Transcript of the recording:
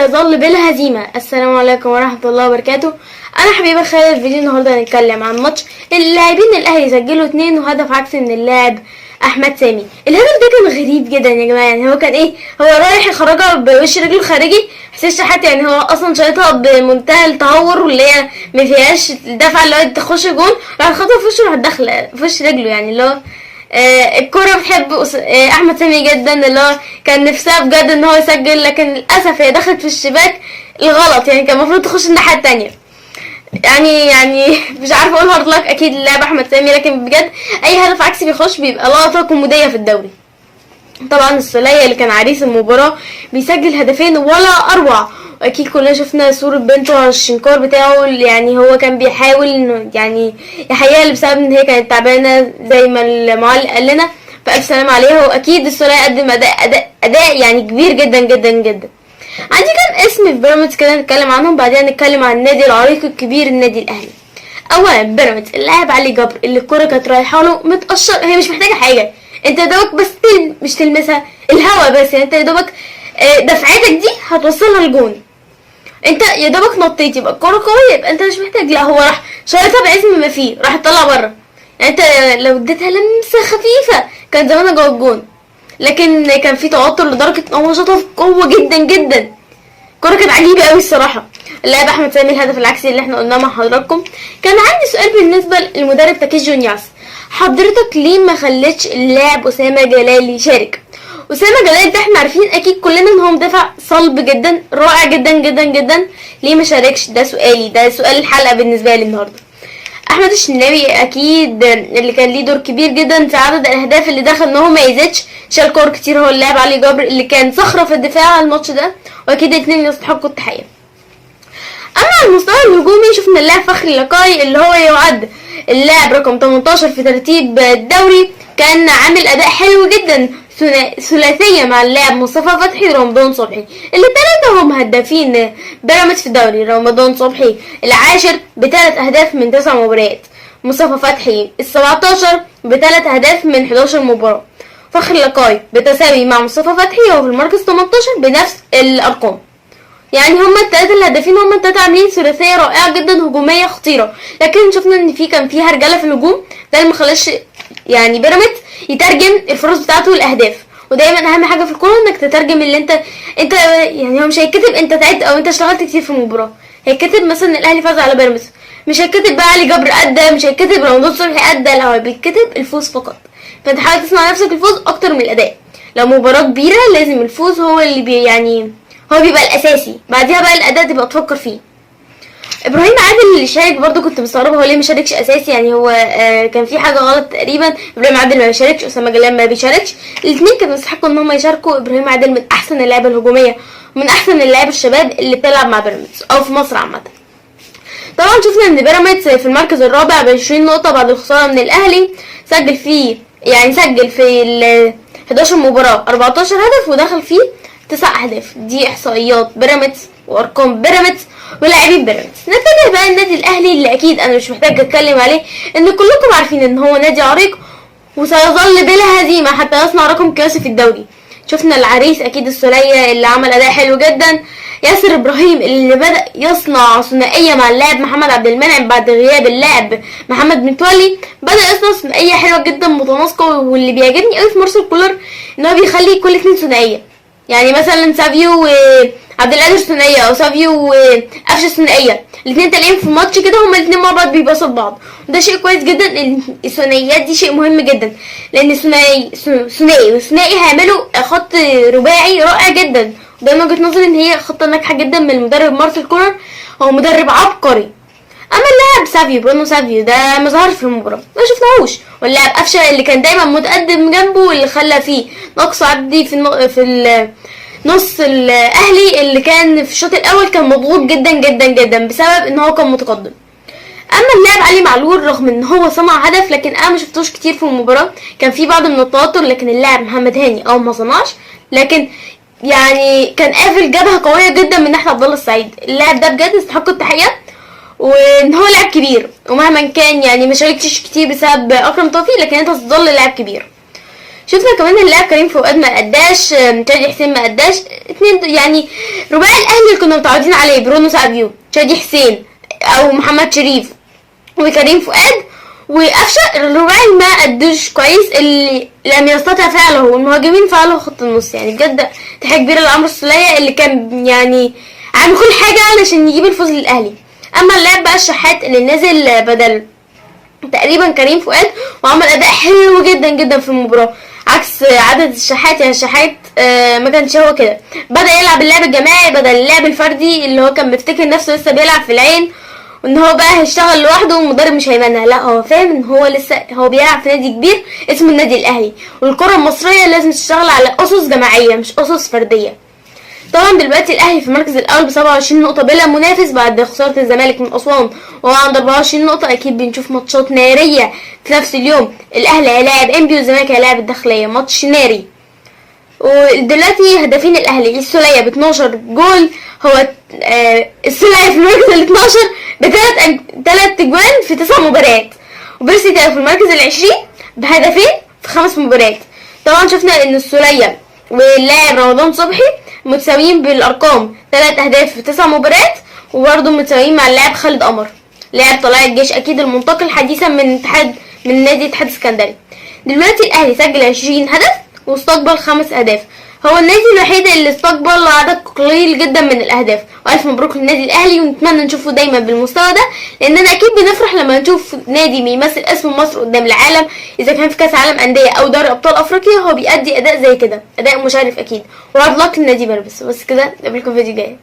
وسيظل بالهزيمة. السلام عليكم ورحمة الله وبركاته. أنا حبيبة خالد. الفيديو النهاردة هنتكلم عن ماتش اللاعبين الأهلي سجلوا 2 وهدف عكسي من اللاعب أحمد سامي. الهدف ده كان غريب جدا يا جماعة. يعني هو كان هو رايح يخرجها بوش رجله الخارجي حسين الشحات. يعني هو أصلا شايطها بمنتهى التهور واللي هي مفيهاش الدفع اللي هو تخش جون، راح خطوة في وشه راح داخلة في وش رجله. يعني اللي هو الكرة بتحب احمد سامي جدا، اللي هو كان نفسها بجد ان هو يسجل، لكن للاسف هي دخلت في الشباك الغلط. يعني كان المفروض تخش الناحية التانية. يعني مش عارفه اقول هارد لك اكيد للاعب احمد سامي، لكن بجد اي هدف عكسي بيخش بيبقى لقطة كوميدية في الدوري. طبعا السولية اللي كان عريس المباراة بيسجل هدفين ولا اروع، واكيد كلنا شفنا صورة بنته على الشنكار بتاعه. يعني هو كان بيحاول انه يعني يحييها بسبب ان هي كانت تعبانة زي ما المعلق قال لنا، فألف سلام عليها. واكيد السولية قدم اداء يعني كبير جدا جدا جدا. عندي كام اسم في بيراميدز كده نتكلم عنهم، بعدين نتكلم عن النادي العريق الكبير النادي الاهلي. اولا بيراميدز اللاعب علي جبر اللي الكرة كانت رايحه له متقشر، هي مش محتاجه حاجه، انت يا دوبك بس مش تلمسها الهوا بس. يعني انت يا دوبك دفعتك دي هتوصلها الجون، انت يا دوبك نطيت يبقى الكرة قوية، يبقى انت مش محتاج. لا هو راح شايطها بعزم ما فيه، راح تطلع بره. يعني انت لو اديتها لمسة خفيفة كان زمانها جوه الجون، لكن كان في توتر لدرجة ان هو شاطها بقوة جدا جدا. الكرة كانت عجيبة قوي الصراحة. اللاعب احمد سامي الهدف العكسي اللي احنا قلناه مع حضراتكم. كان عندي سؤال بالنسبة للمدرب تاكيز جونياس، حضرتك ليه ما خلتش اللاعب اسامة جلال يشارك؟ اسامة جلال ده احنا عارفين اكيد كلنا ان هو مدافع صلب جدا رائع جدا جدا جدا، ليه ما شاركش؟ ده سؤالي، ده سؤال الحلقة بالنسبة لي النهارده. احمد الشناوي اكيد اللي كان ليه دور كبير جدا في عدد الاهداف اللي دخل ان هو ما يزيدش، شال كور كتير. هو اللاعب علي جبر اللي كان صخرة في الدفاع على الماتش ده، واكيد الاثنين يستحقوا التحية. اما على المستوى الهجومي شفنا اللاعب فخري لقاي اللي هو يعد اللاعب رقم 18 في ترتيب الدوري، كان عامل اداء حلو جدا، ثلاثيه مع اللاعب مصطفى فتحي ورمضان صبحي، اللي الثلاثه هم هدافين بيراميدز في الدوري. رمضان صبحي العاشر ب3 اهداف من 9 مباريات، مصطفى فتحي ال17 ب3 اهداف من 11 مباراه. فخري لقاي بتساوي مع مصطفى فتحي وهو في المركز 18 بنفس الارقام. يعني هما الثلاثه الهدافين هما الثلاثه عاملين ثلاثيه رائعه جدا هجوميه خطيره، لكن شفنا ان كان في هرجله في الهجوم، ده اللي مخلاش يعني بيراميدز يترجم الفرص بتاعته لاهداف. ودايما اهم حاجه في الكوره انك تترجم اللي انت يعني هو مش هيتكتب انت تعبت او انت اشتغلت كتير في المباراه، هيتكتب مثلا الاهلي فاز على بيراميدز، مش هيتكتب بقى علي جبر ادى، مش هيتكتب رمضان صبحي ادى، لا هو بيتكتب الفوز فقط. فانت حاول تصنع نفسك الفوز اكتر من الاداء. لو مباراه كبيره لازم الفوز هو اللي يعني هو بيبقى الاساسي، بعدها بقى الاداء تبقى تفكر فيه. ابراهيم عادل اللي شارك برضو كنت مستغربه هو ليه مش شاركش اساسي. يعني هو كان في حاجه غلط تقريبا. ابراهيم عادل ما بيشاركش، اسامه جلال ما بيشاركش، الاثنين كانوا يستحقوا ان هم يشاركوا. ابراهيم عادل من احسن اللعيبه الهجوميه ومن احسن اللعيبه الشباب اللي بتلعب مع بيراميدز او في مصر عامه. طبعا شفنا ان بيراميدز في المركز الرابع ب20 نقطه بعد الخساره من الاهلي، سجل في ال 11 مباراه 14 هدف ودخل فيه 9 اهداف. دي احصائيات بيراميدز وارقام بيراميدز ولاعبين بيراميدز. نتجه بقى النادي الاهلي اللي اكيد انا مش محتاج اتكلم عليه، ان كلكم عارفين ان هو نادي عريق وسيظل بلا هزيمه حتى يصنع رقم قياسي في الدوري. شفنا العريس اكيد السولية اللي عمل اداء حلو جدا، ياسر ابراهيم اللي بدأ يصنع ثنائيه مع اللاعب محمد عبد المنعم بعد غياب اللاعب محمد متولي، بدأ يصنع ثنائيه حلوه جدا متناسقه. واللي بيعجبني قوي في مارسيل كولر ان هو بيخلي كل اتنين ثنائيه، يعني مثلا سافيو وعبد القادر ثنائيه او سافيو وقفشه ثنائيه، الاثنين تلاقيهم في ماتش كده هما الاثنين مع بعض بيباصوا لبعض، وده شيء كويس جدا. لان الثنائيات دي شيء مهم جدا، لان ثنائي وثنائي هيعملوا خط رباعي رائع جدا. وده من وجهه نظري ان هي خطه ناجحه جدا من المدرب مارسيل كولر، هو مدرب عبقري. اما اللاعب برونو سافيو ده ما ظهرش في المباراه، ما شفناهوش. واللاعب قفشه اللي كان دايما متقدم جنبه واللي خلى فيه نقص عدي في نص الاهلي اللي كان في الشوط الاول كان مضغوط جدا جدا جدا بسبب ان هو كان متقدم. اما اللاعب علي معلول رغم ان هو صنع هدف لكن انا ما شفتوش كتير في المباراه، كان في بعض من التوتر، لكن اللاعب محمد هاني ما صنعش، لكن يعني كان قافل جبهه قويه جدا من ناحيه عبد الله السعيد. اللاعب ده بجد يستحق التحيه، وان هو لاعب كبير ومهما كان يعني ما شاركتش كتير بسبب اكرم توفيق، لكن انت تظل لاعب كبير. شفنا كمان اللاعب كريم فؤاد ما اداش، شادي حسين ما اداش، اتنين يعني رباعي الاهلي اللي كنا متعودين عليه، برونو سابيو، شادي حسين او محمد شريف وكريم فؤاد وقفشه، الرباعي ما ادوش كويس، اللي لم يستطع فعله والمهاجمين فعله خط النص. يعني بجد تحيه كبيره لعمرو السولية اللي كان يعني عامل كل حاجه علشان يجيب الفوز للاهلي. اما اللاعب بقى الشحات اللي نزل بدل تقريبا كريم فؤاد وعمل اداء حلو جدا جدا في المباراه، عكس عدد الشحات. يعني الشحات ما كانش هو كده، بدا يلعب اللعب الجماعي بدل اللعب الفردي اللي هو كان بيفتكر نفسه لسه بيلعب في العين وان هو بقى هيشتغل لوحده والمدرب مش هيمنع. لا، هو فاهم ان هو لسه هو بيلعب في نادي كبير اسمه النادي الاهلي، والكره المصريه لازم تشتغل على اسس جماعيه مش اسس فرديه. طبعا دلوقتي الاهلي في المركز الاول ب 27 نقطه بلا منافس بعد خساره الزمالك من اسوان، وهو عنده 24 نقطه. اكيد بنشوف ماتشات ناريه في نفس اليوم، الاهلي هيلاعب انبي والزمالك هيلاعب الداخليه، ماتش ناري. ودلوقتي هدافين الاهلي السولية ب 12 جول، هو السولية في المركز ال 12 بثلاث اجوان في 9 مباريات، وبيرسي تاو في المركز ال 20 بهدفين في 5 مباريات. طبعا شفنا ان السولية واللاعب رمضان صبحي متساويين بالارقام، 3 اهداف في 9 مباريات، وبرضه متساويين مع اللاعب خالد قمر لاعب طلائع الجيش، اكيد المنتقل حديثا من نادي اتحاد اسكندري. دلوقتي الاهلي سجل 20 هدف واستقبل 5 اهداف، هو النادي الوحيد اللي استقبل عدد قليل جدا من الاهداف. والف مبروك للنادي الاهلي، ونتمنى نشوفه دايما بالمستوى ده، لاننا اكيد بنفرح لما نشوف نادي بيمثل اسم مصر قدام العالم، اذا كان في كاس عالم انديه او دوري ابطال افريقيا هو بيأدي اداء زي كده، اداء مشرف اكيد. وهارد لك للنادي بس كده، نقابلكم في فيديو جاي.